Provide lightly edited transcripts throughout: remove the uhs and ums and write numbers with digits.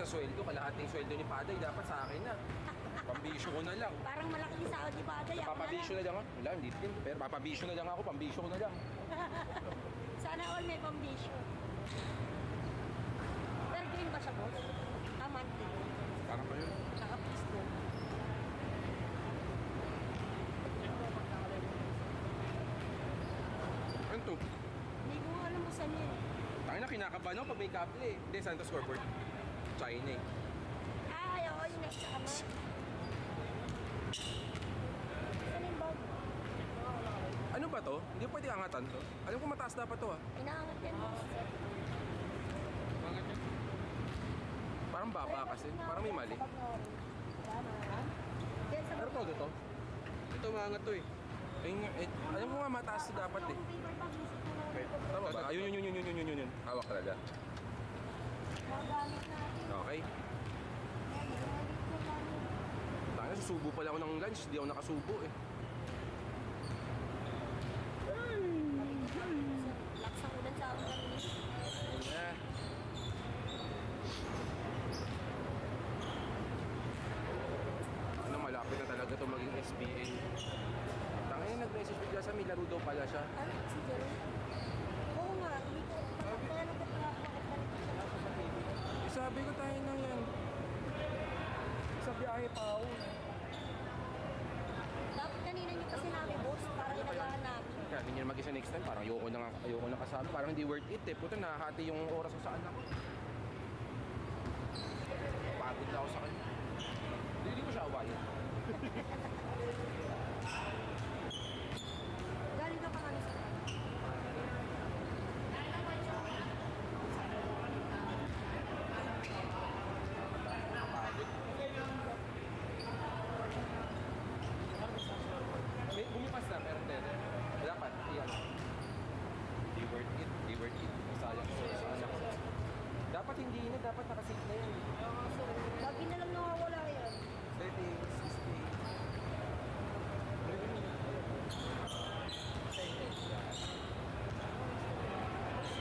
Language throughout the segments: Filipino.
sa sweldo, kalahating sweldo ni Paday, dapat sa akin na. Pambisyo ko na lang. Parang malaki yung sahod ni Paday. Ako Papabisyo na lang ako. Wala, hindi din. Pero papabisyo na lang ako, pambisyo ko na lang. Sana all may pambisyo. Pero green ba siya, boss? Monthly. Parang pa yun. Saka pisto. Ano to? Hindi ko alam mo saan yun. Tayo na, kinakabahan ako pag may couple eh. Hindi, Santos Scoreboard. China eh. Ay, oo, yung next summer. Saan yung bag? Ano ba to? Hindi pwede angatan to. Alam ko mataas dapat to ah. Inaangat yan, boss. Parang baba kasi. Parang may mali. Pero todo to. Ito maangat to eh. Alam mo nga mataas to dapat eh. Okay. Tama ba? Ayun, yun. Hawak talaga. Magamit natin. Okay. Tayo, susubo pala ako ng lunch. Hindi ako nakasubo eh. Lakas ang ulan sa amin kami. Yeah. Ano, malapit na talaga to maging SBA. Tangin, nag-message bigla sa may laro daw pala siya. Ano, si Jerome? Oo nga, hindi ko. Kaya nagkatalaga siya. Sabi ko tayo na yan. Sa biyahe pa ako. Dapat kanina niyo pa sinabi, boss, para inagahan namin. Kaya ganyan mag-isa next time, parang ayoko na kasama. Parang hindi worth it eh. Puta, nakahati yung oras ko sa anak ko. Pagod na ako sa kanya. Hindi ko siya awayin. Galing ka pa kami sa May bumipas na, pero hindi. Dapat, iyan. Di worth it. Masayang ko sa anak ko. Dapat hindi na, dapat nakasit na yan. lagi na lang nawawala yan. 30,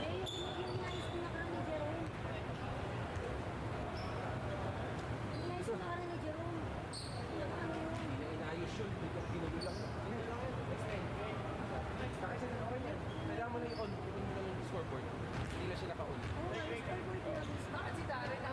Eh, yung inayos ko na ka ni Jerome. Inayos ko na ka ni Jerome. Ano yun? Hindi na inayos yun. Ginulo lang. Next time. Nakisa na ako yan. Kailangan mo na i-on. I-on mo na yung scoreboard. Hindi na siya naka-on. Oo, inayos ko na. Bakit si Darren na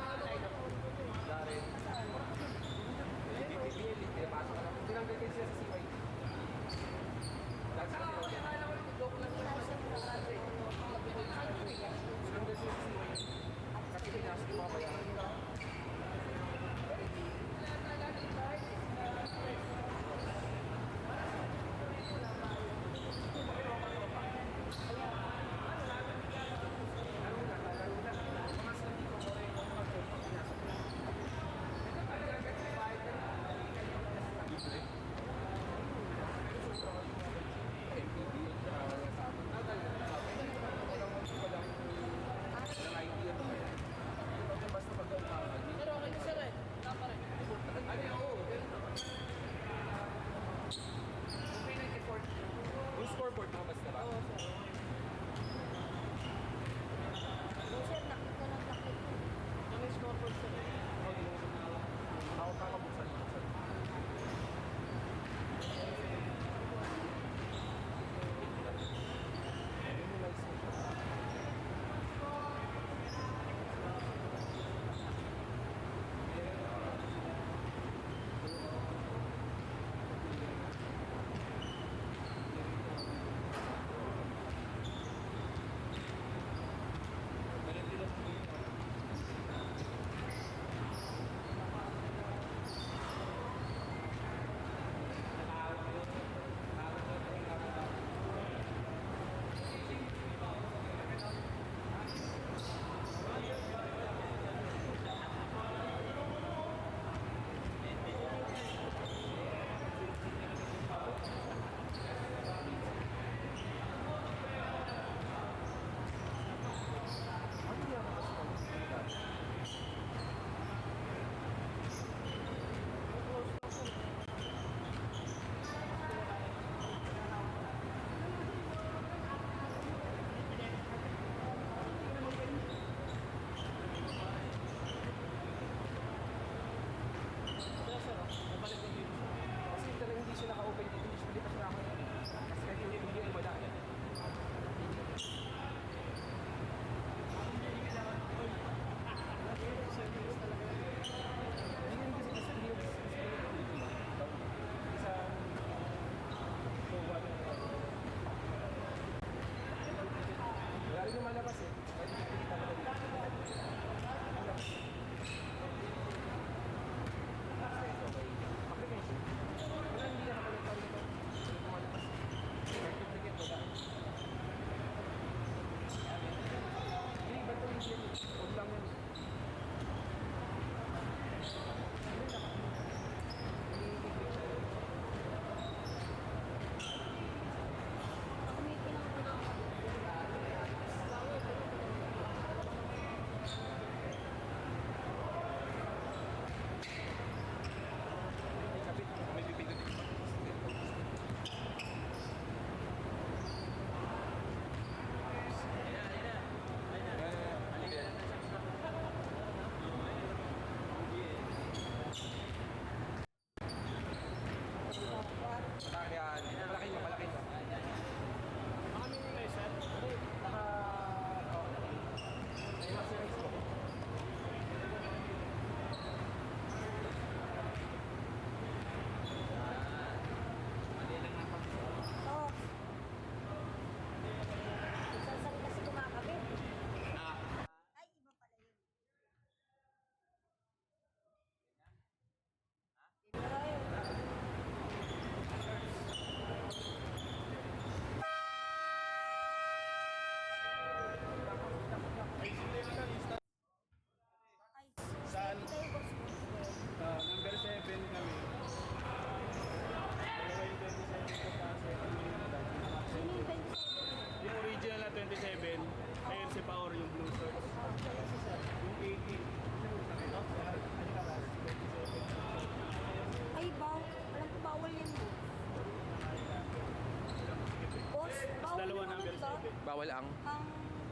Bawal ang... Ang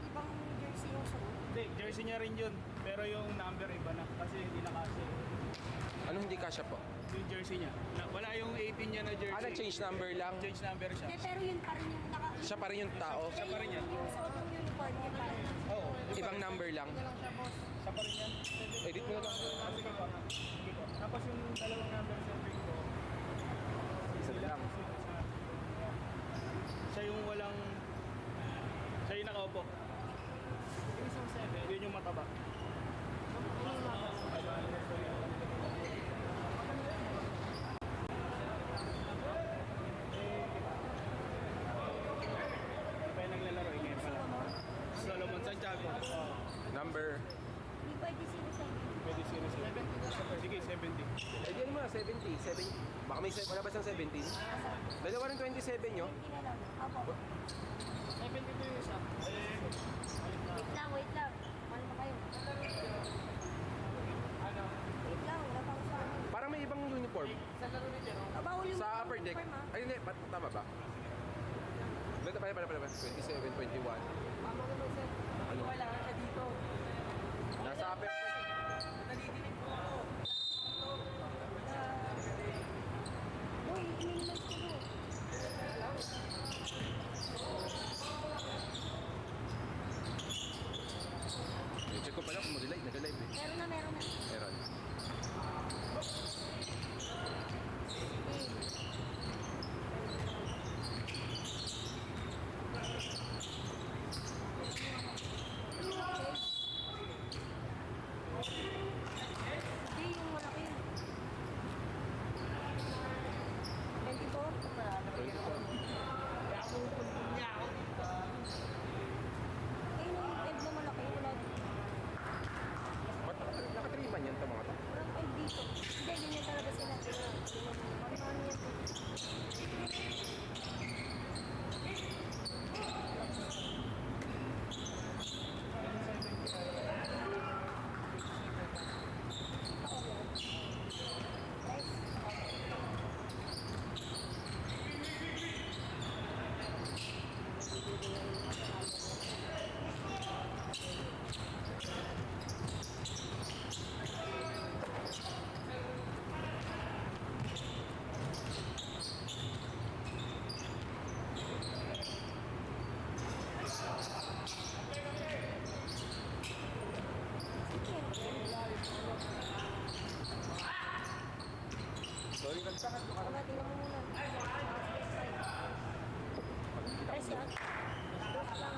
ibang jersey yung suot. Hindi, jersey niya rin yun. Pero yung number iba na. Kasi hindi nakasya. Ano hindi kasya po? Yung jersey niya. Wala yung 18 niya na jersey. Nag-change number lang. Change number siya. Hindi, pero yun pa rin yung naka... Siya pa rin yung tao. Siya pa rin yan. Yung suot ng uniform niya pa rin. Oo. Ibang number lang. Siya pa rin yan. Edit mo na lang. Sige po. Sige po. Tapos yung dalawang number sa ring ko. Isa na lang. Siya yung walang... Siya yung nakaupo. Yung isang 7. Yun yung mataba. Kaya naglalaro ngayon pala. Solomon Santiago. Oo. Number. Hindi pwede sinasabi. Pwede sino 70. Sige, 70. Eh, di ano mo na, 70. 70. Baka may wala ba siyang 17? Dalawa ng 27 nyo. Hindi na lang. Opo. 72 yung isa. Wait lang. Mahal pa kayo. Ano? Wait lang, wala pa ako sa amin. Parang may ibang uniform. Bawal yung Sa upper deck. uniform, ha? Ay, hindi. Tama ba? Pala. 27, 21. Ano? Kailangan ka dito. Nasa upper deck. Nadidinig po ako. Uy, minimize ko doon. Check ko pala kung mag-live. Nag-live eh. Meron na. Meron. Hindi, yung malaki. 24? Eh, yung egg na malaki, wala dito. Ba't naka-3 yan ito mga to? Walang egg dito. Hindi, ganyan talaga sila. Ano yan? Sorry, nagtahan ko ka Mga tingnan mo muna. Press yan. Press lang.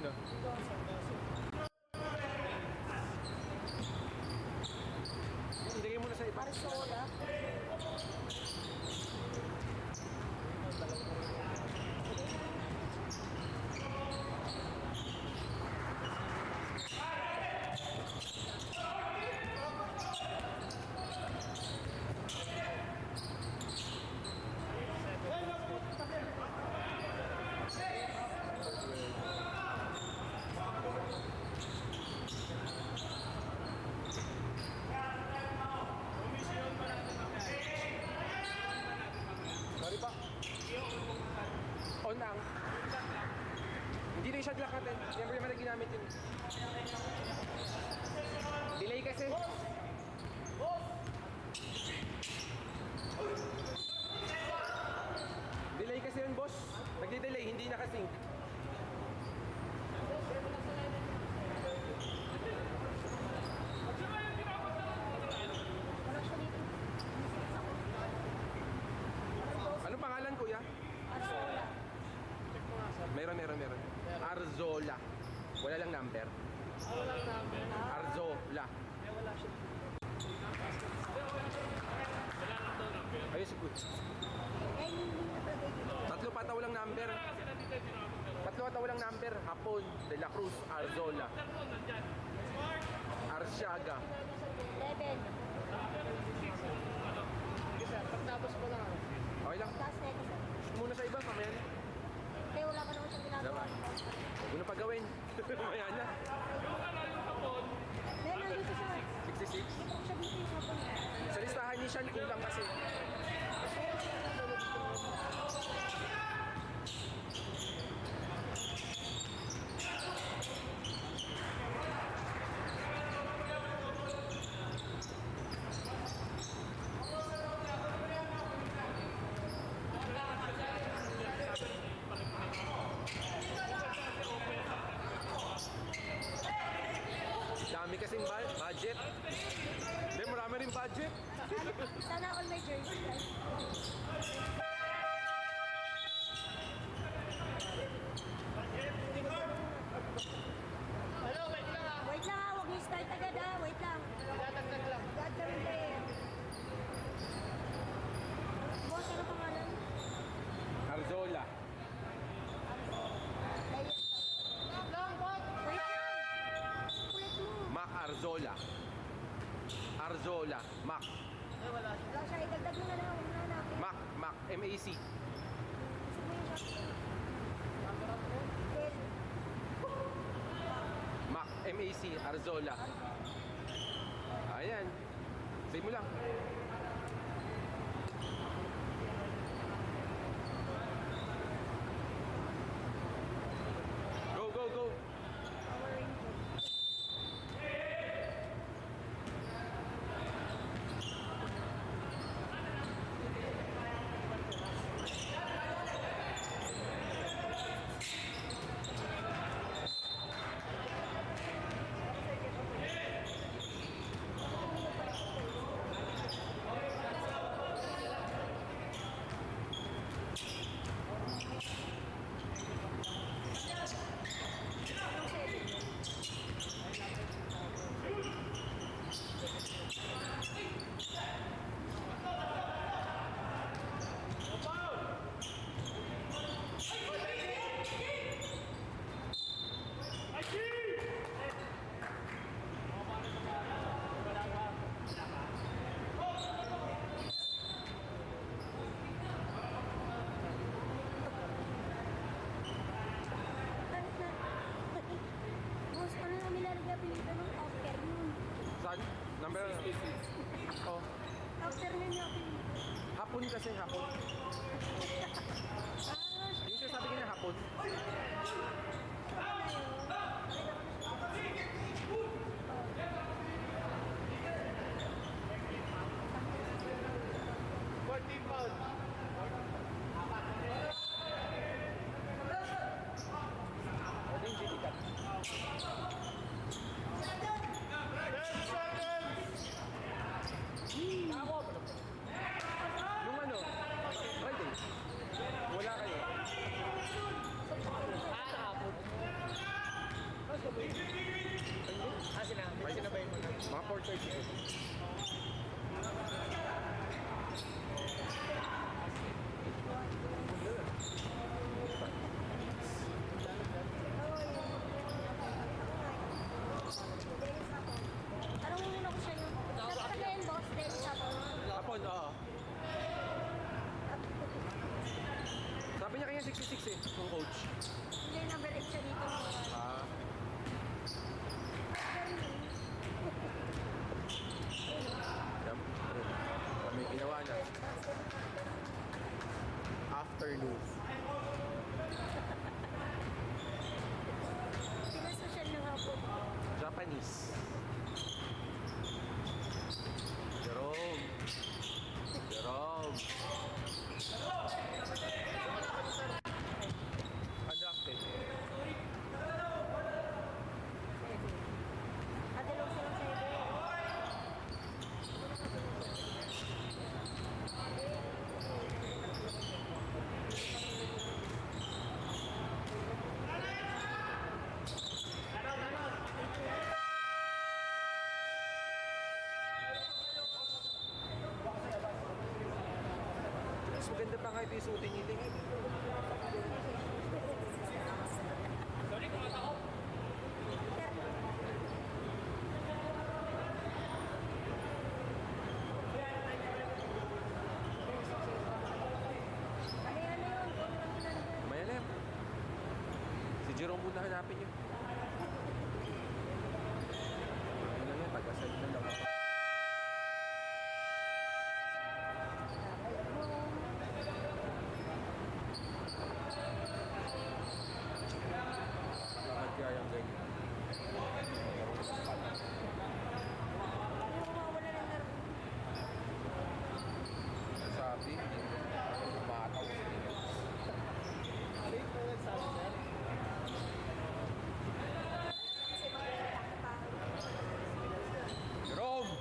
Sino? Ilagay mo na sa iba. Marisola. Sorry pa. On lang. Hindi na yung shot lock natin. Yan po naman na ginamit yun. Delay kasi. Delay kasi yun, boss. Nagdi-delay, hindi nakasync. Wala siya dito. Anong pangalan, kuya? Marisola. Meron. Arzola. Wala lang number. Walang number. Arzola. Wala siya. Wala lang daw number. Ayun si Kuya. Eh, hindi nakalagay dito. Tatlo pa tayo walang number. Kasi nandito yung tinawag pero Tatlo pa tayo walang number. Hapon, De La Cruz, Arzola, cellphone nandyan. Arsiaga. 11. Sige sir, pagtapos ko lang ako. Okay lang. Taas na ito. Shoot muna sa iba, mamaya na. Kaya wala pa naman siyang ginagawa. Huwag mo na pagawin. Mamaya na. Yung ano yung hapon, Then, nandito siya. 66. Dito ko siya dito yung hapon. Sa listahan ni Sean, kulang kasi. Dami kasing budget. Hindi, marami rin budget. Sana all my jersey. ano, wait lang ah. Wait lang ha, huwag niyo start agad ha. Wait lang. Dadagdag lang. God kami player. Boss, ano pangalan? Arzola. Player. Wait lang, what? Wait lang. Kulit mo. Mac Arzola. Arzola. Mac. Eh, wala siya. Wala siya, idagdag mo na lang. Huwag mo na hanapin. Mac. M-A-C. Gusto mo yung shot. Well, Mac. M-A-C. Arzola. Ayan. Save mo lang. Go, go, go. Power Rangers. Boss, ano namin lalagay pinito ng afternoon? Saan? Number? Oh. Afternoon yung pinito. Hapon kasi, hapon. Yung sinasabi ko niya, hapon. Pwede yung GT cut. 10 seconds! Nung ano? Friday. Oo. Sabi niya kanya 66 eh, yung coach. Hindi, number 8 siya dito. Ah. Yan. May ginawa na. Afternoon. Pinasosyal na nga po. Japanese. Jerome. Jerome. Undrafted. Adalaw silang sa iba. Mas maganda pa nga ito yung suotin niya. Sorry, kumata ko. Maya na yan. Si Jerome muna hanapin niyo. Ano na yan, tagasal na lang. Lakad kaya yung ganyan. Sabi, umataw sa inyo. Late na nagsabi niya. Jerome!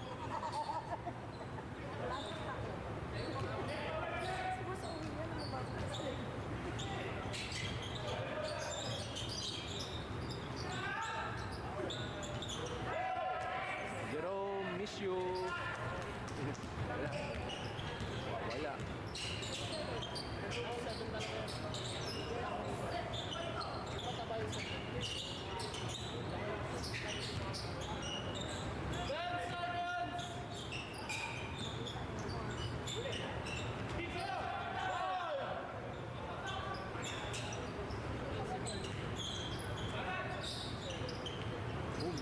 Jerome, miss you. Wala. Wala. Boom.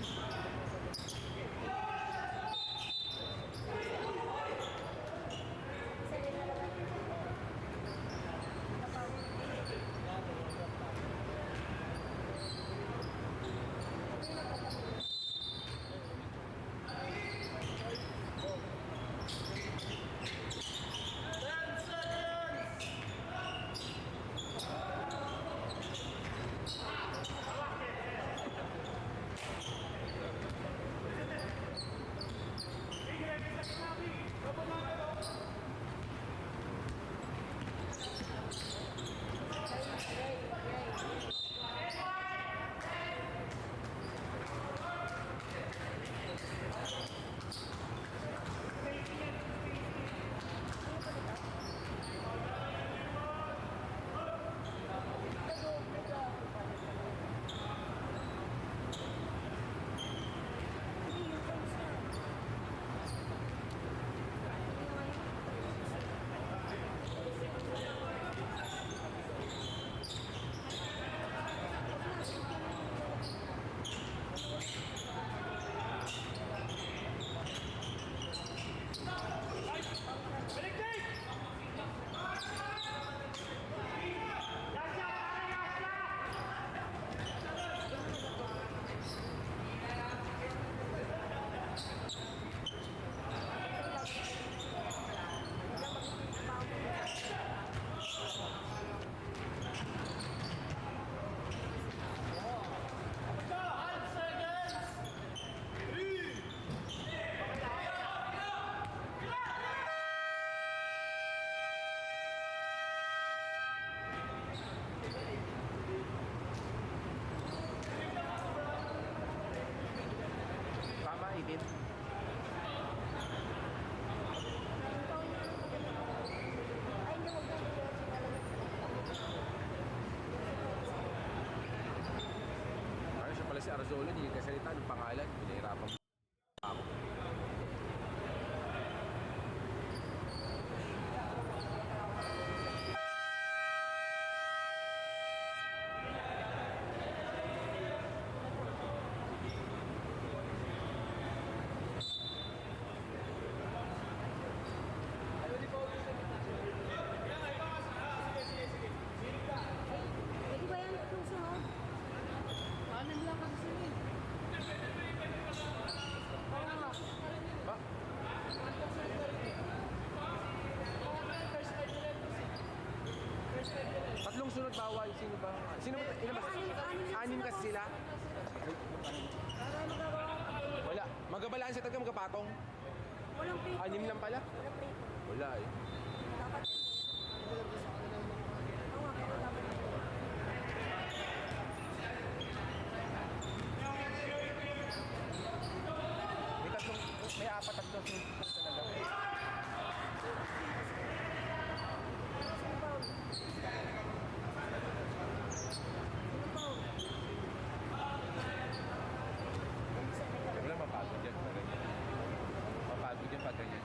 itin. Ano siya pala si Arzolo, hindi niya kasalita ng pangalan. Pinahirapan ako. sumusunod bawal. Sino ba? Sino ba? Ilan ba? Anim kasi sila. Para magagawa ko. Wala. Magabalaan sa taga magkapatong. Walang plate. Anim lang pala. Walang plate. Wala eh. Dapat. Oo nga, pero dapat. May tatlong, may apat at dos talaga. Sino ba? Wala mapagod yan. Mapagod yan pag ganyan.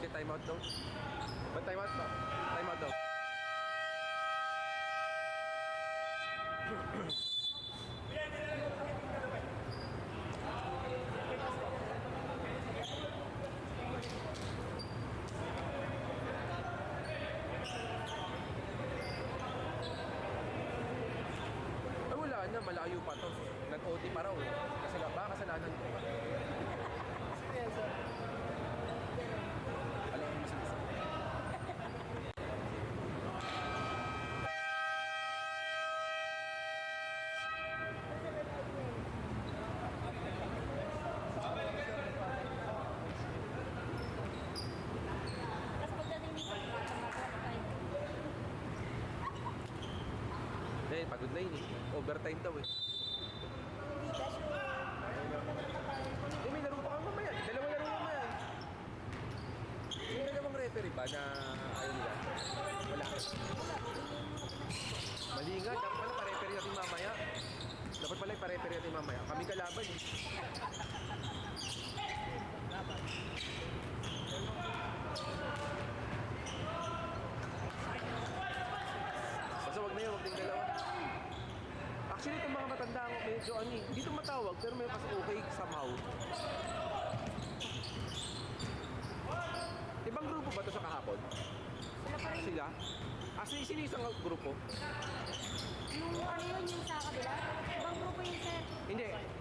Sige, time out daw. Ba't time out ba? Time out daw. Ay, wala na, malayo pa to. Nag-OT pa raw. Kasi baka kasalanan ko. Alam mo sa gusto. Tapos pagdating dito, tumatawag. Eh, pagod na yun eh. Overtime daw eh. Hindi ka sure. Eh, may laro pa kang mamaya. Dalawa laro mamaya. Yung dalawang referee ba na ayaw nila? Wala. Mali nga. Dapat pala pa-referee natin mamaya. Dapat pala pa-referee natin mamaya. Kami kalaban eh. Basta wag na yun. Wag din dalawa. Actually, itong mga matanda ako, medyo ano eh. Hindi ito matawag, pero may mas okay somehow. Ibang grupo ba ito sa kahapon? Sila pa rin. Sila? Sino isang grupo? Yung ano yun, yung sa kabila. Ibang grupo yun, sir.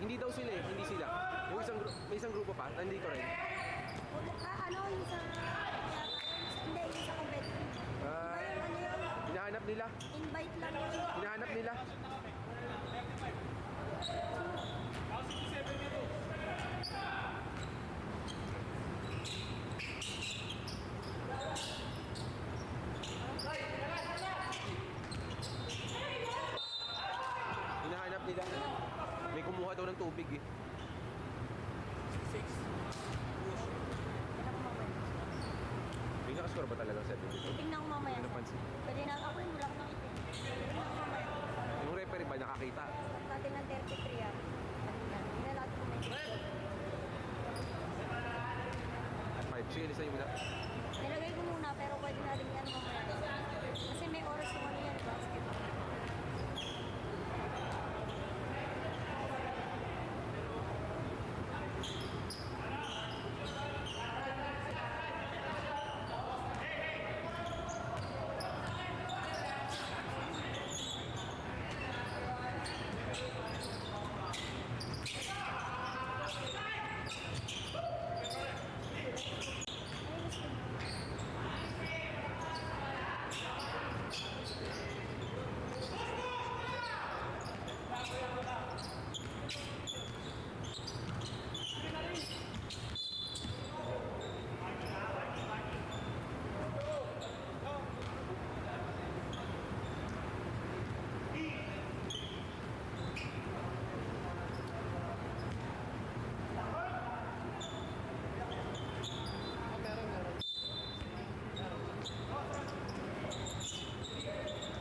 Hindi daw sila eh. Hindi sila. Yung may isang grupo pa, nandito rin. Ano yung sa... Hindi, yung sa competitive. Ah, Iba yung ano yun. hinahanap nila. Invite lang yun. Hinahanap nila. Hinahanap nila. May kumuha daw ng tubig eh. May nakascore ba talagang 70? Tingnan ko mamaya. Ano napansin? Pwede na ako yun, wala ko nakita. Tingnan ko mamaya. Yung referee ba nakakita? Dati ng 33 yan. Hindi na natin kumenta. At 5. Sige, lisa yung muna. Nilagay ko muna pero pwede natin yan mamaya. Kasi may oras yung ano yan, basketball.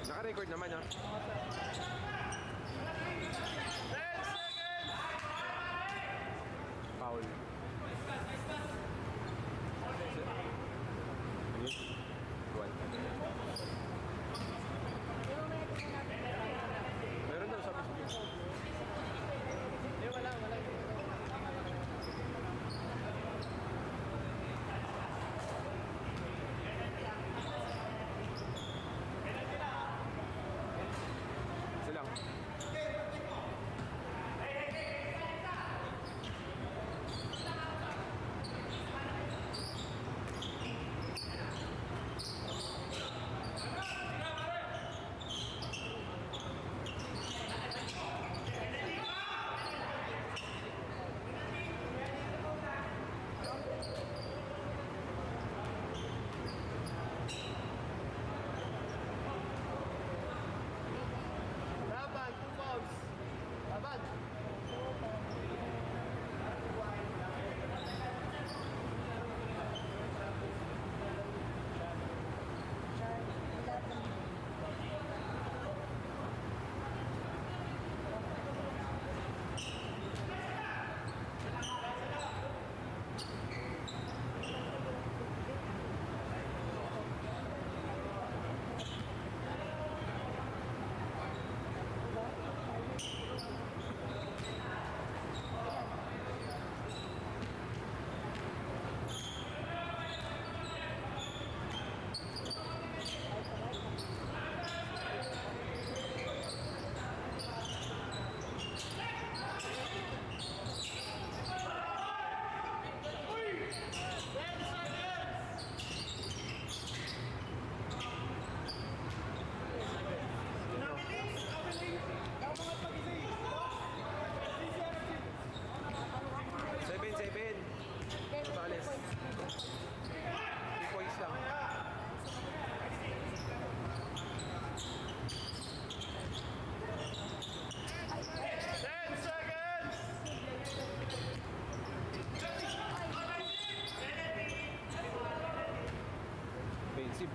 Naka-record naman ha. 10 seconds! Foul. Ano yun? One. Di ba may tingnan natin? Meron daw sabi sa video. Eh, wala.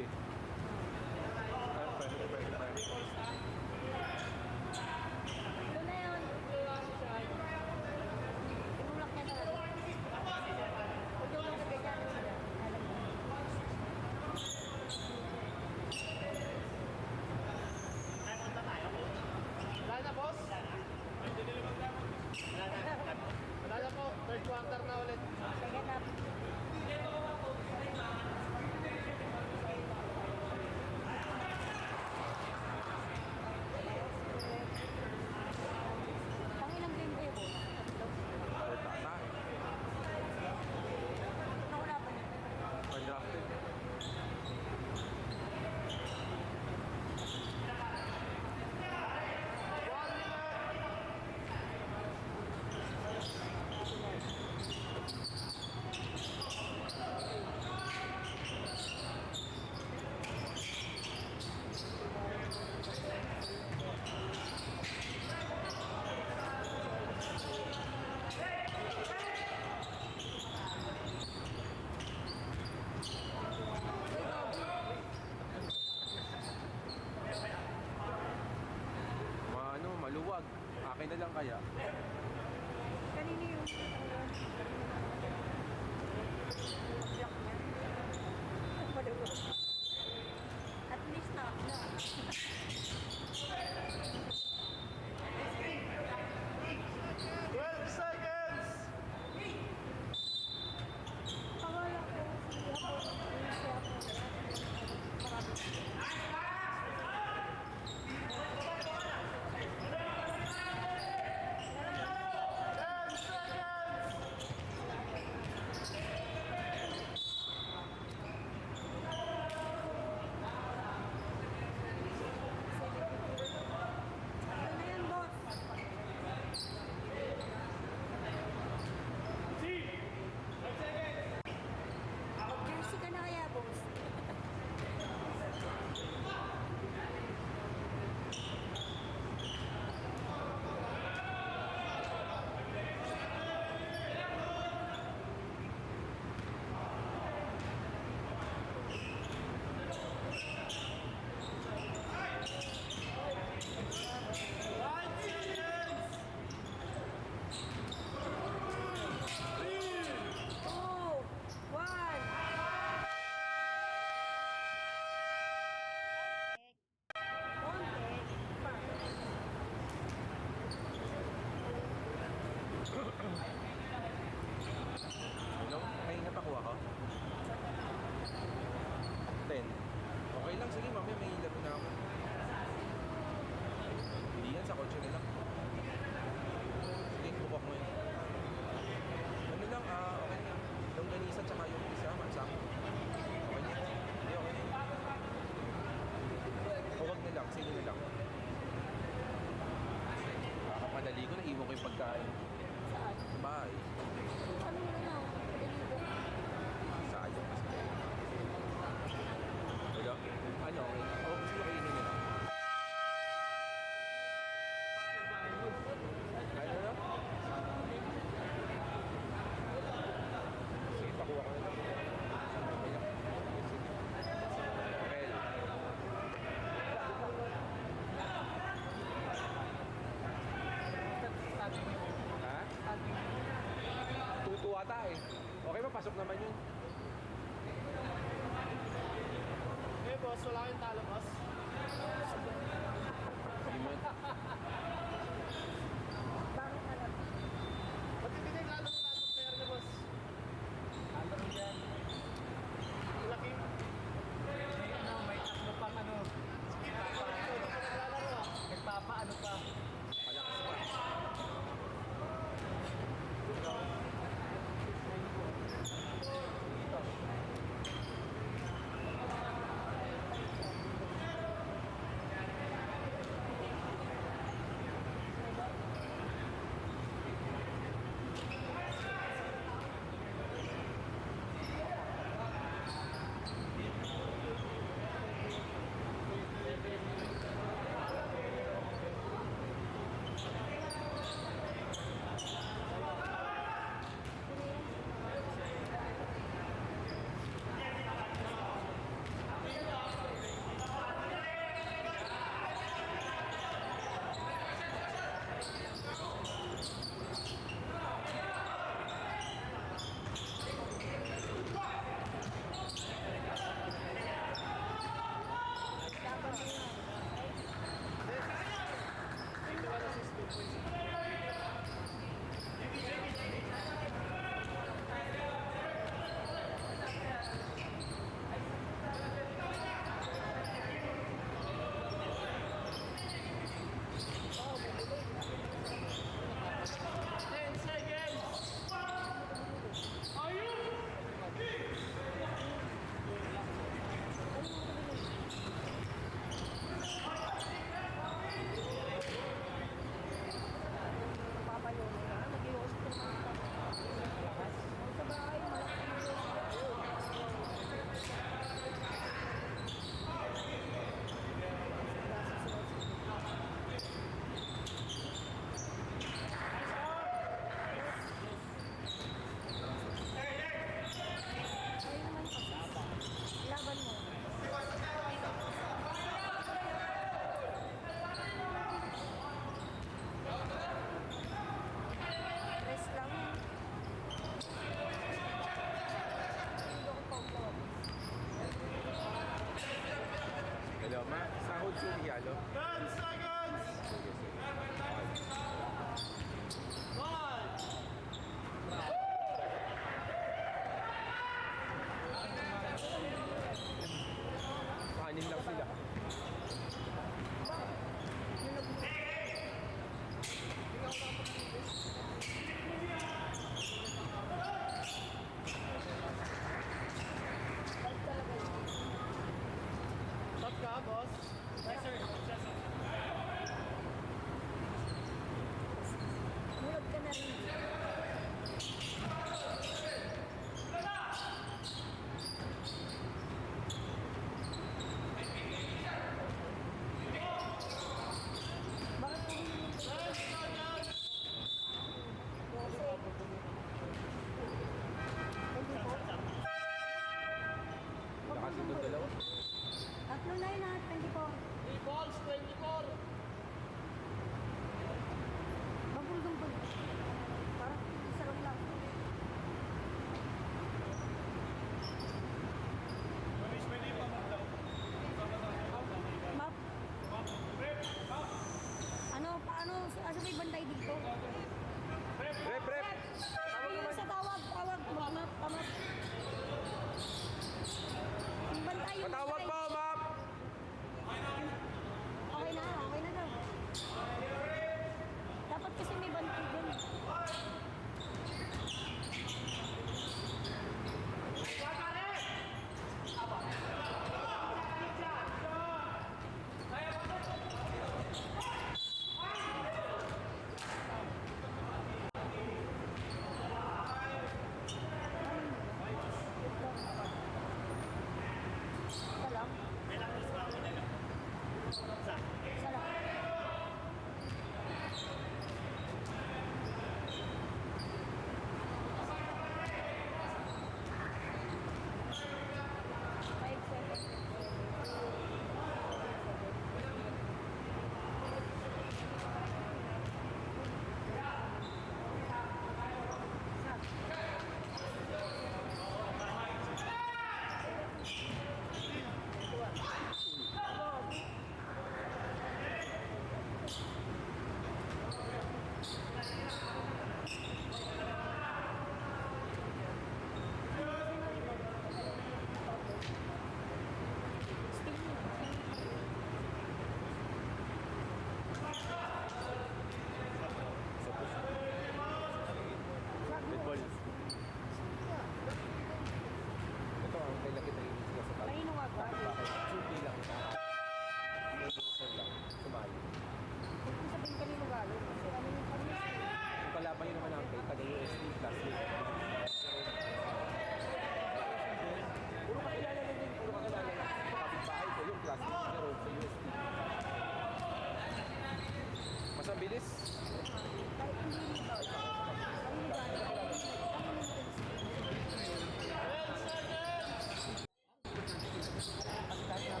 eh. Pwede. Ito na yun. Tinulak niya talaga. Huwag yung mga ganyan na sila. Alam mo. Wala na, boss? Wala na po. Third quarter na ulit. Sige na. Pangilang game kayo po? Or tata. Nakula pa niya. Undrafted. Maluwag. Akin na lang kaya. Kanino yung block niya? Maluwag. At least na. 12 seconds! Pawala ko Ano na yan, boss? Jersey ka na kaya, boss? Two, one. Konti. Hello? May napakuha ko? 10. Okay lang, sige mamaya may laro na ako. Hindi yan, sa kotse na lang. Sige, bukok mo yun. Ano lang, okay na. Yung ganisa tsaka yung isa, mansako. Okay na. Hindi, okay na. Huwag na lang, sige na lang. Kakapadali ko, naiwan ko yung pagkain. Saan? Bye. Ano na lang? Deliver. Sayang kasi. Hello? Ano? Oo, gusto ko kainin nila. Ano na? Sige, pakuha ko na lang. Okay lang. Sige. Okay. Ha? Tutu ata eh. Okay ba? Pasok naman yun. Eh, boss, wala kayong talo, boss. Hindi mo. Bakit alam? Ba't hindi kayo lalo ng lahat ng player niyo, boss? Ano rin yan? Laki. May tatlo pang ano. Nagpapaano pa. Malakas pa.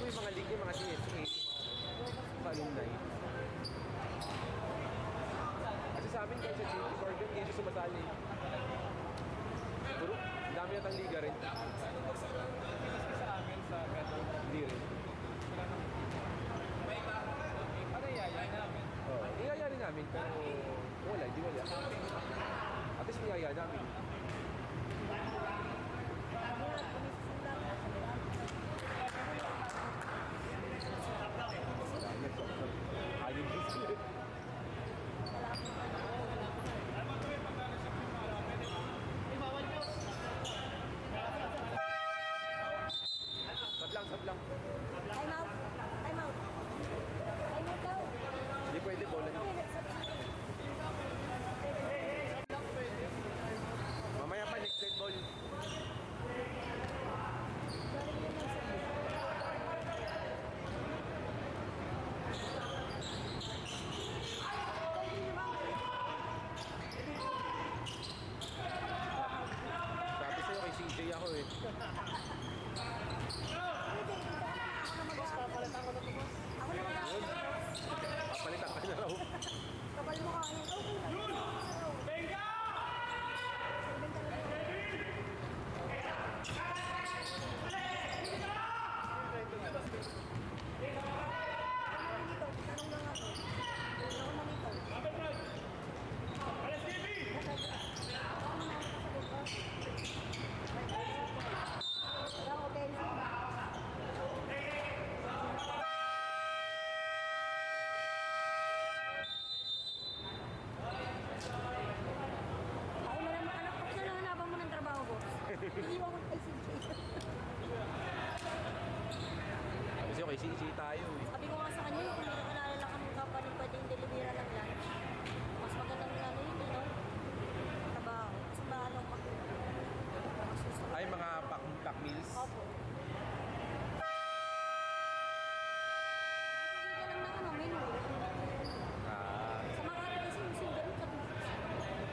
yung mga league, yung mga CSA, mga alumni. Kasi sa amin, kahit sa JP Morgan, hindi siya sumasali. Puro, dami natang liga rin. Sa amin, sa Metro. Hindi rin. Ano yaya namin? Oh, iyaya rin namin, pero wala, hindi wala. At least iyaya namin. Ayun din sila. Sablang. Time out. Time out. Time out daw. Hindi pwede, bola na. Mamaya pa, next set ball. Sabi sa'yo kay CJ ako eh. Boss, papalitan ko na ito, boss. Ako na mag Yun. Papalitan ka na raw. Kapal mo kain. Benga! Tanong lang ako. Ako manito. Wala ko, Benzi. Ako na lang, anak ko na lang hanapan mo ng trabaho, boss. Iiwan ko kay CJ. Sabi sa'yo kay CJ tayo eh. Sabi ko nga sa kanya, kung nakakalala lang kami company, pwedeng delivera ng lunch. Mas magandang ano yun, no? Trabaho. Kasi bahala ko Ay, mga pack meals. Opo. Hindi ka lang ng ano, menu. Ah, Sa mga araw kasi yung single sa business.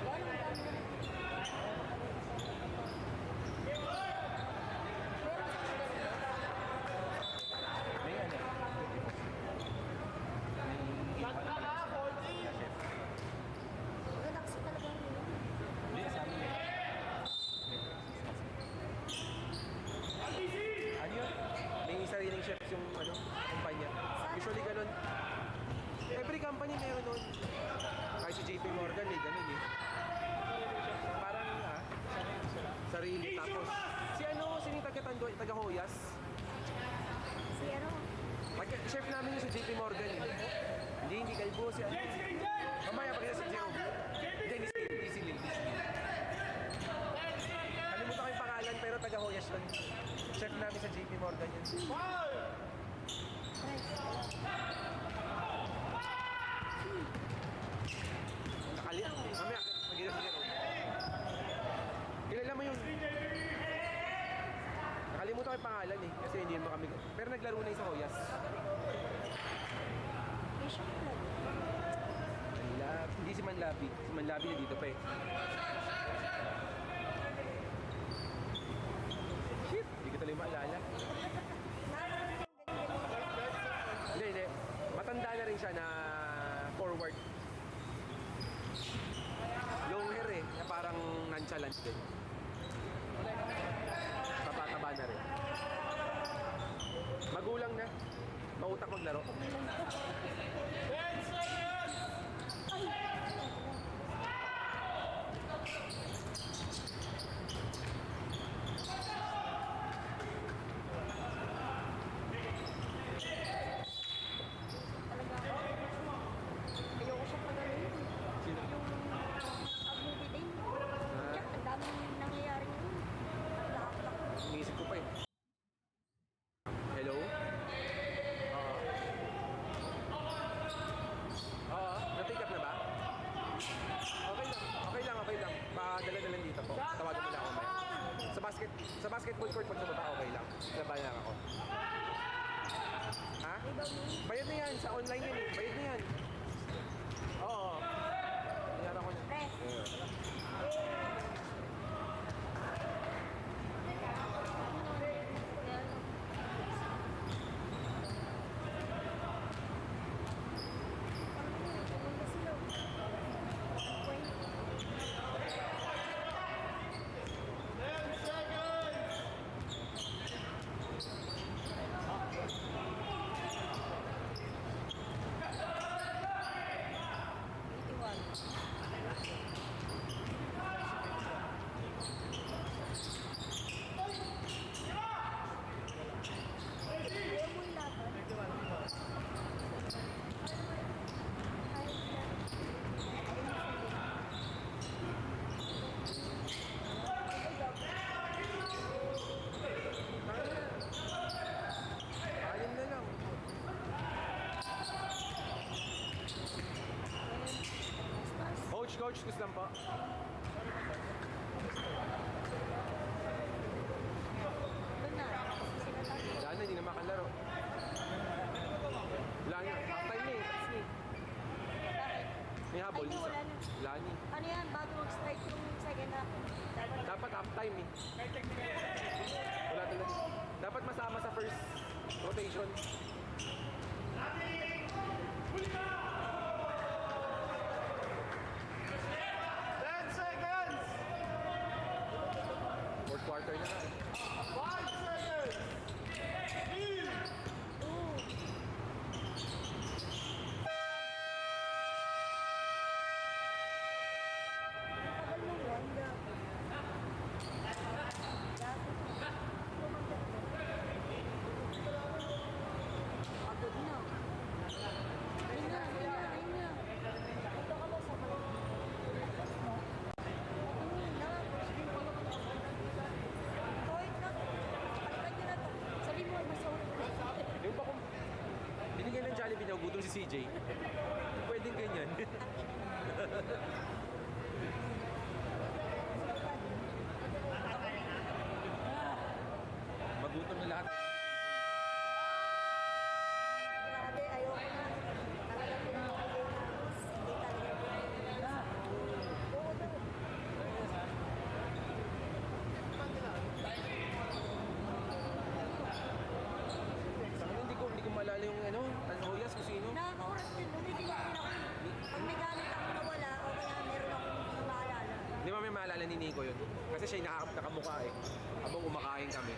Wala naman dami na nagtitinda. Meron sa single. may ano. Maganda kasi talaga yung menu. Hindi, sa amin eh. Ano yun? May sariling chefs yung ano, kumpanya. Usually ganun. Every company meron nun. Kahit si JP Morgan eh, ganun eh. Parang sarili. Tapos, si ano, sino yung taga-Hoyas? Si ano? Chef namin yung si JP Morgan eh. Hindi kalbo si ano. Mamaya pag si Jero. Hindi si Lil. Kalimutan ko yung pangalan pero taga-Hoyas yun. Chef namin sa JP Morgan yun. Kakali. Mamaya, mag-ina si Jero. Kilala mo yun. Nakalimutan ko yung pangalan eh. Kasi hindi naman kami. Pero naglaro na yung sa Hoyas. Fish club. Hindi si Manlabi. Si Manlabi na dito pa eh. Shit! Hindi ko tuloy maalala. Hindi. Matanda na rin siya na forward. Yung hair eh, na parang nonchalant din. Taba-taba na rin. Magulang na. Mautak maglaro. Talaga ako. Ayoko siya pag ano yun. Sino? Yung movie din. Tiyak, ang daming nangyayari yun. Lahat ako. Iniisip ko pa eh. Hello? Oo. Oo, na-pick up na ba? Okay lang. Padala-dala dito po. Tawagan mo lang ako. Sa basketball court pag tumaba, okay lang. Labayan lang ako. Ha? Bayad na yan. Sa online yan eh. Bayad na yan. Oo. Nangyara ko na. Press. Yeah. Coach, lang po. Doon na. Sinatang. Wala na, hindi na makalaro. Wala na, half-time na eh. Tapos na eh. Bakit? May habol. Ay, di, wala na. Wala na eh. Ano yan? Bago mag-strike yung second half. Dapat Dapat half-time eh. Wala talaga. Dapat masama sa first rotation. 10 seconds! Fourth quarter na nga. 5 seconds! tagal mo yun. Pagod na. Ayun na, ayun na, ayun na. Ito ka ba sa mga... Ayun na, Toit na. Palitan nyo na to. Sabi mo, masawin ko. Yung pa kung binigyan ng Jollibee na gutom si CJ, pwedeng ganyan. Magutom na lahat. Grabe, ayoko na. Talaga pinapagay na. Hindi talaga pinapagay na. Oo daw. Sa akin, hindi ko maalala yung ano, Hoyas kung sino. Nakaka-oras din. Umitin ako rin ako. Pag may gamit ako nawala, o kaya meron akong maalala. Hindi mo may maalala ni Nico yun. Kasi siya yung nakamukha eh. Habang kumakain kami.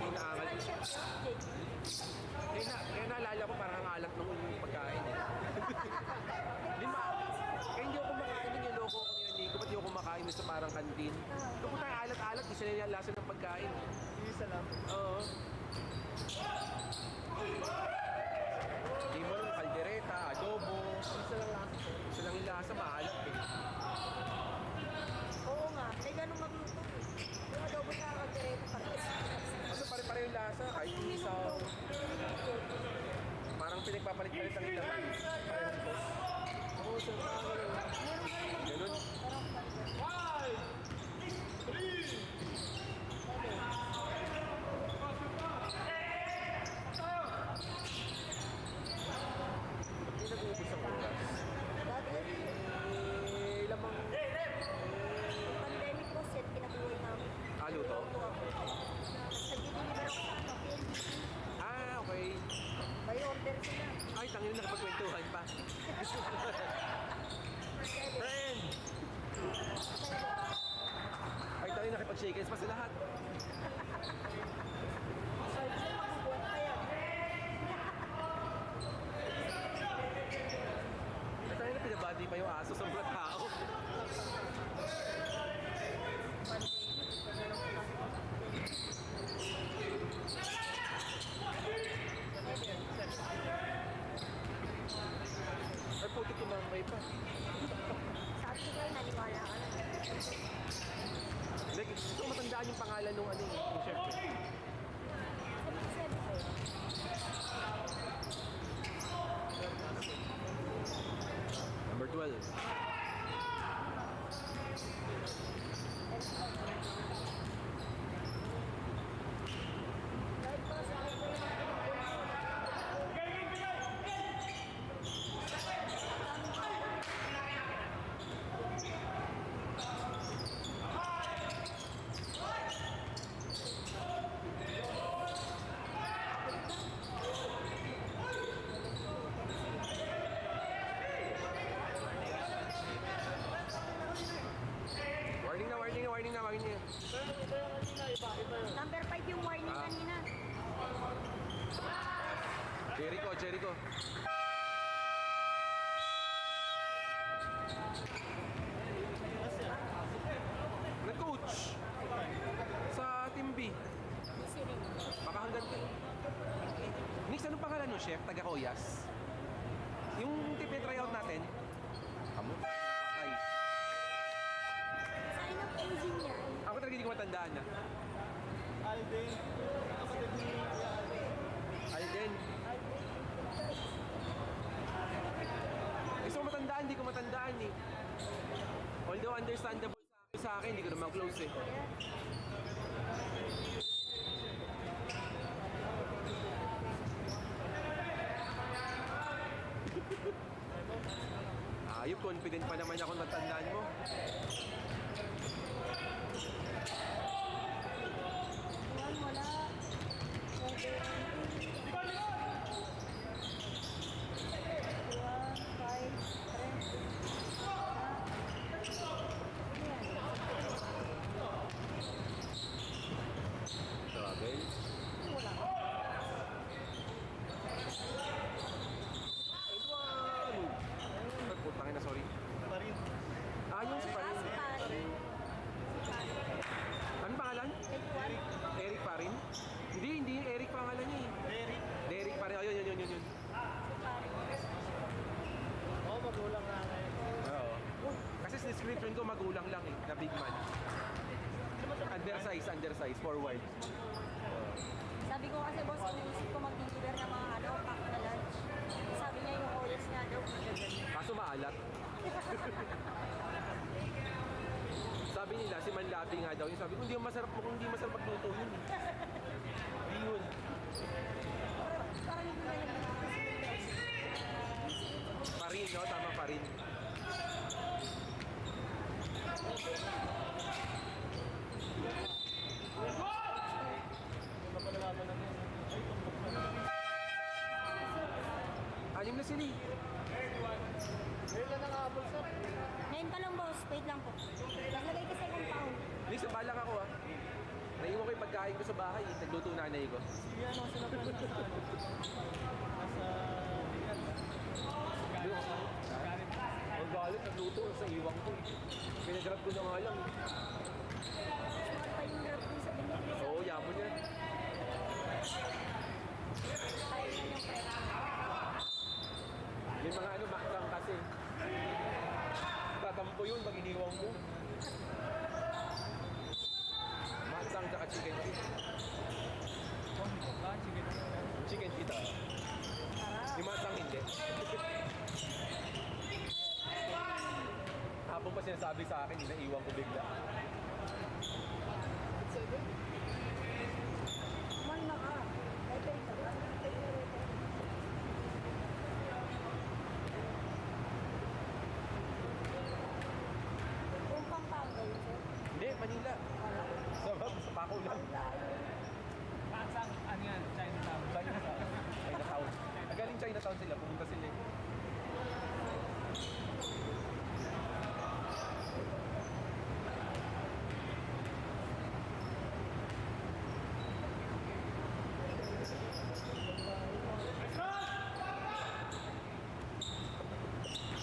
Inaangal. Saan siya? Jake. Kaya naalala ko parang ang alat ng pagkain eh. Hindi kaya hindi ako kumakain nun yung loko ko ni Nico. Ba't hindi ako kumakain dun sa parang kantin? Ito po tayo alat-alat. Isa na yung lasa ng pagkain. Isa lang. Oo. Hindi mo nung kaldereta, adobo. Isa lang lang. Isa lang yung lasa, maalat eh. Oo nga, may ganun magluto. Yung adobo sa kaldereta parehas. Kasi pare-pare yung lasa, kahit Yung isa. minuto. Parang pinagpapalit-palit ang ilaman. Parehong boss. Oo, sir. Ganun. 5, 3, Ba't di nag-uubos ang oras? Dati, Lamang yung pandemic boss yan, pinabuhay namin. luto? Luto ako. Nag-deliver ako sa ano, PNDT. Okay. May order sila. Ay, tangin na nakapagkwentuhan pa. Friend! Ay, tangin na nakipag-shake hands pa sa lahat. Sabi ko, mabubuhat pa yan. Ay, tangin na pinabati pa yung aso sa mga tao. Ay, puti tumambay pa. Sabi ko kayo, naniwala ka na. Like, gusto ko matandaan yung pangalan nung ano, yung chef. Eh. Sabi ko, Number 12. kahit pa sa akin ko warning na. Pero iba yung kanina, iba yun. Number 5 yung warning Ah. kanina. Jericho. Nag-coach sa Team B. Busy rin. Baka hanggang... Nix, anong pangalan no, chef? Taga-Hoyas? Yung tip tryout natin? Amo? Patay. Sign up engine niya. Ako talaga hindi ko matandaan na. Alden. Kapatid ni Alden. Gusto ko matanda matandaan, hindi ko matandaan eh. Although understandable sa akin, hindi ko naman close eh. Ayop, confident pa naman ako natandaan mo. Yan, wala. 7, 1, 5, 3. Travel. Wala. Ay, putangin na, sorry. Pa rin. Yung sa parin. Si Parin. Anong pangalan? Eric pa rin? Hindi yung Eric pangalan niya eh. Derek. Derek pa rin. Ayun, yun. Si Parin. Oo, magulang nga ngayon. Oo. Kasi sa description ko, magulang lang eh, na big man. Undersize, forward. Sabi ko kasi boss, iniisip ko mag-deliver ng mga pack na lunch. Sabi niya yung oils nga daw. Kaso maalat. Sabi nila, si Manlapi nga daw, yung sabi ko, hindi masarap magluto yun eh. Hindi yun. Parang hindi na Parin, no? Tama, parin. Ano pa nalaman natin? Ay, tumbok pa naman. Anim na sila eh. Ngayon lang nakabol, sir. Ngayon pa lang boss, wait lang po. Naglagay kasi compound. Hindi, sa balang ako ah. Naiwan ko yung pagkain ko sa bahay eh. Nagluto nanay ko. Sige, ano, sila pa nasa ano? Nasa... Galit. Ang galit, nagluto sa iwang ko eh. Pinagrab ko na nga lang eh. Smart pa yung grab dun sa binili. Oo, yamon yan. Kaya na yung pera. May mga ano, makang kasi. Tatampo yun pag iniwang mo. Matsang tsaka chicken feet. Chicken feet ah. Yung matsang hindi. Hapon pa sinasabi sa akin, inaiwan ko bigla. Man na ka. Ito ito. Kung compound ba yun sir? Hindi, Manila. Sa Paco lang. Paksang, ano yan? Chinatown. Chinatown. Nagaling Chinatown sila, pumunta sila eh.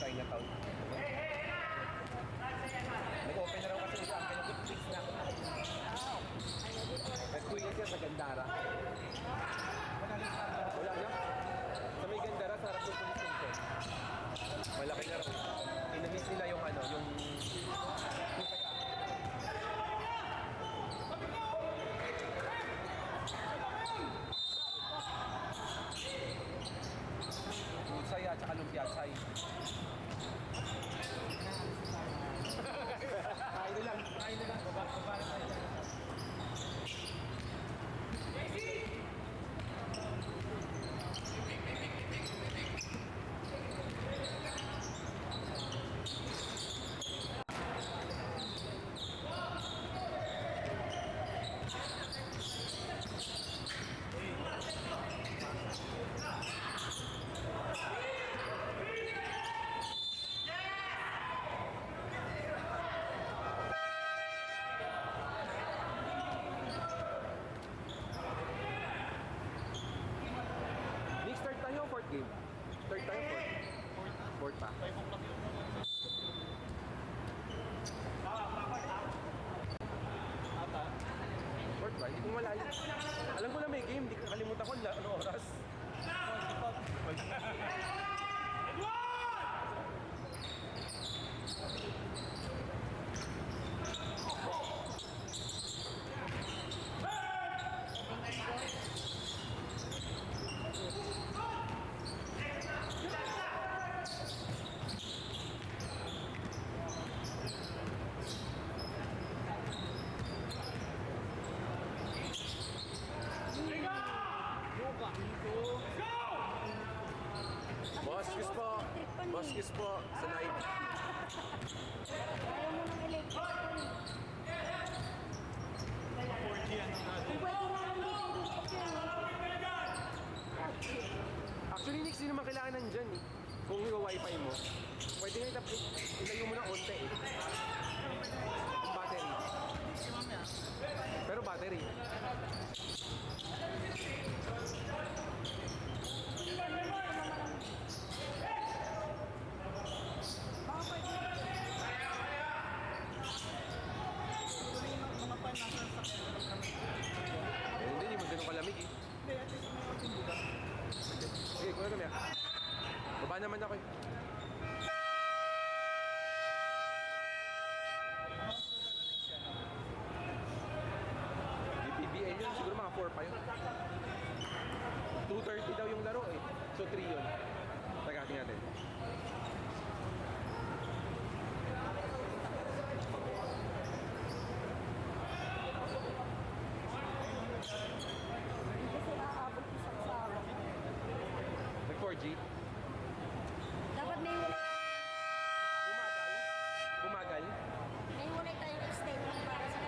Chinatown. Nag-open na raw kasi siya ang pinag-fix na. Nag-queen siya sa Gandara. Wala na. Sa may Gandara, sa harap ng police station. Malaki na raw. Inamiss nila yung ano, yung... Pusay at saka lumpiatsay. Kain na lang. Baba na tayo. Next third tayo, fourth game. Third tayo, fourth. Fourth pa. 5 o'clock yun. Ata? Fourth ba? Hindi ko malayo. Alam ko na may game, hindi ko kalimutan ko ano oras. Excuse po sa live. Ayaw mo ng electric. 4G ano natin. Kung pwede nga lang dito yung picture, no? Actually, Nick, hindi naman kailangan nandyan eh. Kung i-wifi mo, pwede nga ilayo mo ng onte eh. Yung battery. Pero battery. Mga pan nasa sakyan lang kami. Hindi mo ganun kalamig eh. Hindi, at least may konting buga. Sige, kuya kami ah. Baba naman ako eh. BPBL yun, siguro mga 4 pa yun. 2:30 daw yung laro eh. So 3 yun. Teka, tingnan natin. Kasi aabot isang sara. Nag 4G. Dapat may wala. Bumagal. Bumagal. May wala tayong statement para sa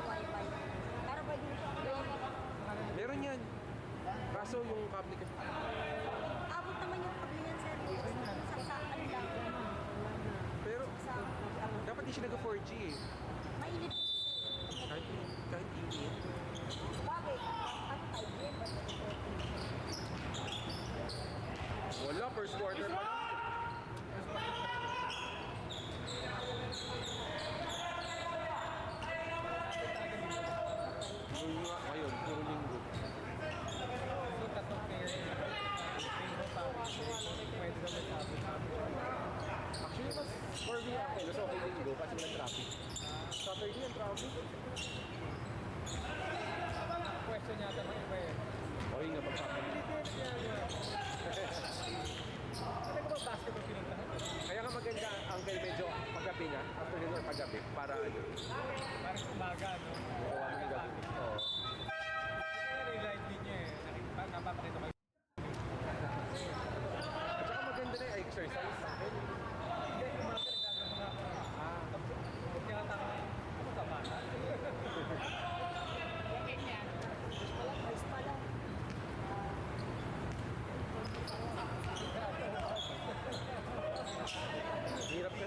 wifi. Para pwede gawin mo. Meron yan. Kaso yung cable ko. Abot naman yung kablihan sir. Isang saan lang. Pero Sa dapat di siya nag 4G eh. mainit kasi sir. Kahit init. Bagay. Ano tayo? Wala, first quarter pa lang. Yun nga, ngayon, puro linggo. So, tatlong player yun. Pero sabi, pwede daw may sabi. Actually, mas for me, okay, mas okay linggo kasi walang traffic. Saturday ang traffic. Question yata ng iba eh. Okay nga, pagpapalik. Ano ba basketball pinuntahan? Kaya nga maganda, uncle, medyo paggabi na, afternoon or paggabi, para ano, Parang umaga, no? kuha mo yung gabi. Oo. Kaya relight din niya eh. Napapakita ko. At saka maganda na yung exercise. Hindi, umaga nagdadamo na ako. Huwag niya kataka. Ano ka ba? Ayos pala. Hirap na.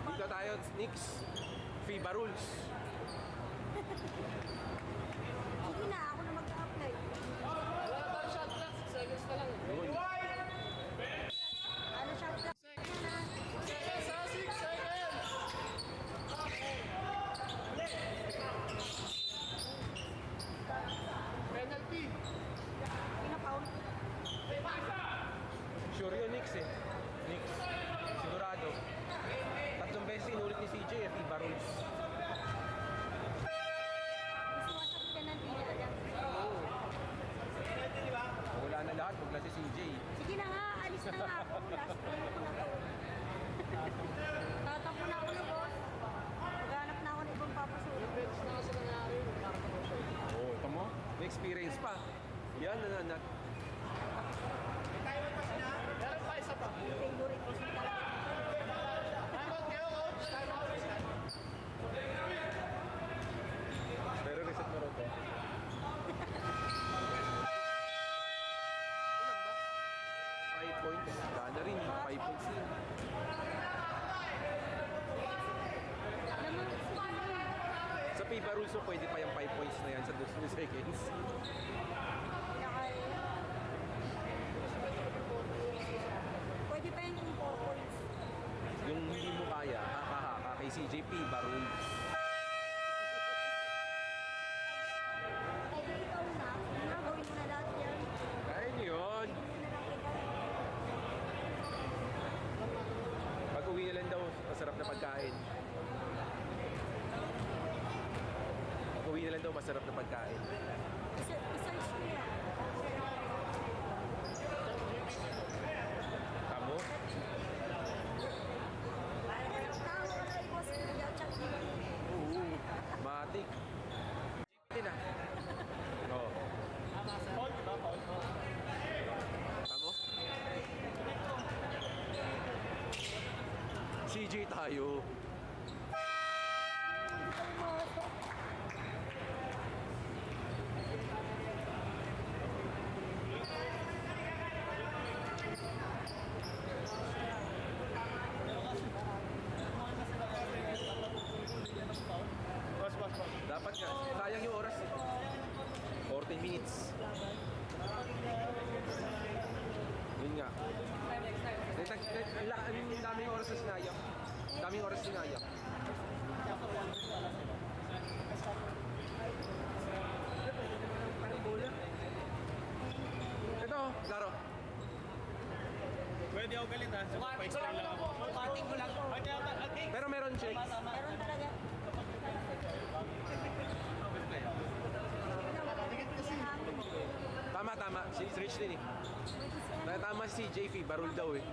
Dito tayo, Knicks. FIBA rules. Sige na, ako na mag-apply. Wala na tayo shot clock. 6 seconds na lang. Yun. Ano siya? Seconds ha, 6 seconds! Penalty! Pinapound. Sure yun, Knicks eh. Knicks. Sigurado. Tatlong beses inulit ni CJ eh, FIBA rules. Gusto masakit ka ng dila. Wala na lahat, huwag na si CJ. Sige na nga, alis na nga ako. Last time ko na to. Tatakbo na ako na, boss. Maghanap na ako ng ibang papasulong. Bench na kasi nangyari. Oo, oh, ito mo. May experience pa. Yan, nananat. Meron pa isa pa. Favorite ko siya talaga. Time out kayo, coach. Time out. Pero reset mo rin to. Ilan ba? 5 points. Wala na rin. 5 points din. Alam mo, sige na. Sa FIBA rules mo, pwede pa yung 5 points na yan sa 2 seconds. Pinaka- Pwede pa yung 4 points. Yung hindi mo kaya, haka kay CJ FIBA rules. Pwede ikaw na. Gawin mo na lahat yan. Ayun yun. Gawin mo na lang kita. Pag uwi na lang daw, masarap na pagkain. Pag uwi na lang daw, masarap na pagkain. Isa-search mo yan. Tamo? Tama ka na, boss. Chat GPT. Oo. Matik. Hindi na. Oo. Paul, diba? Paul. Tamo? CJ tayo. Boss. Dapat nga. Sayang yung oras. 14 minutes. Yun nga. Ang daming oras na sinayang. Daming oras sinayang. Ito, Laro. Pwede ako galit ha. Pa-explain lang ako. Parting ko lang. Pero meron shakes. Meron talaga. Tama. Si Rich din eh. Tama si CJ FIBA rule daw eh.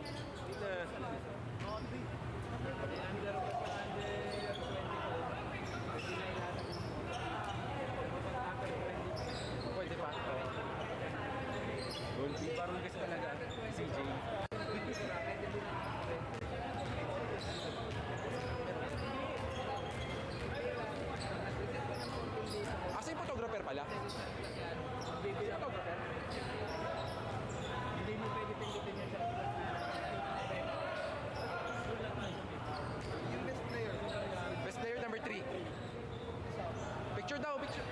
Pwede pa. Yun, FIBA rule kasi talaga. CJ. Asa yung photographer pala? Photographer? Hindi mo pwede pindutin yan siya. Yung best player. Best player number 3. Picture daw, picture.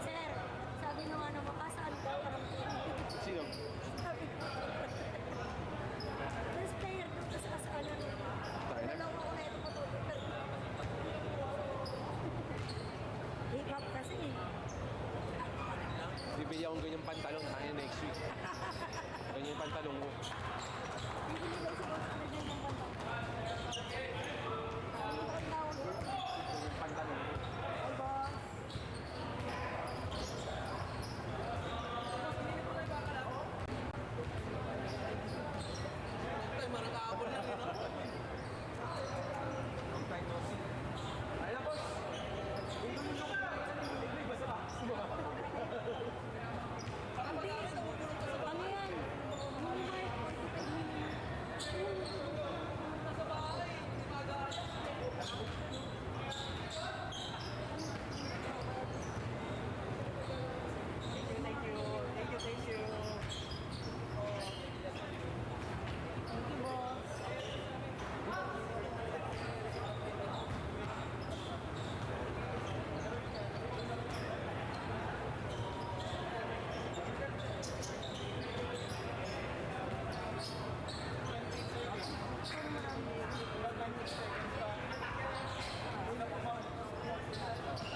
Sir, sabi nung ano, makasaan ka parang Sino? sabi ko. Best player doon kasi kasaalan. Tayo na. Dalawa ko na ito matutupad. Hip hop kasi eh. Bibili akong ganyang pantalon tayo next week. Ganyan yung pantalon mo.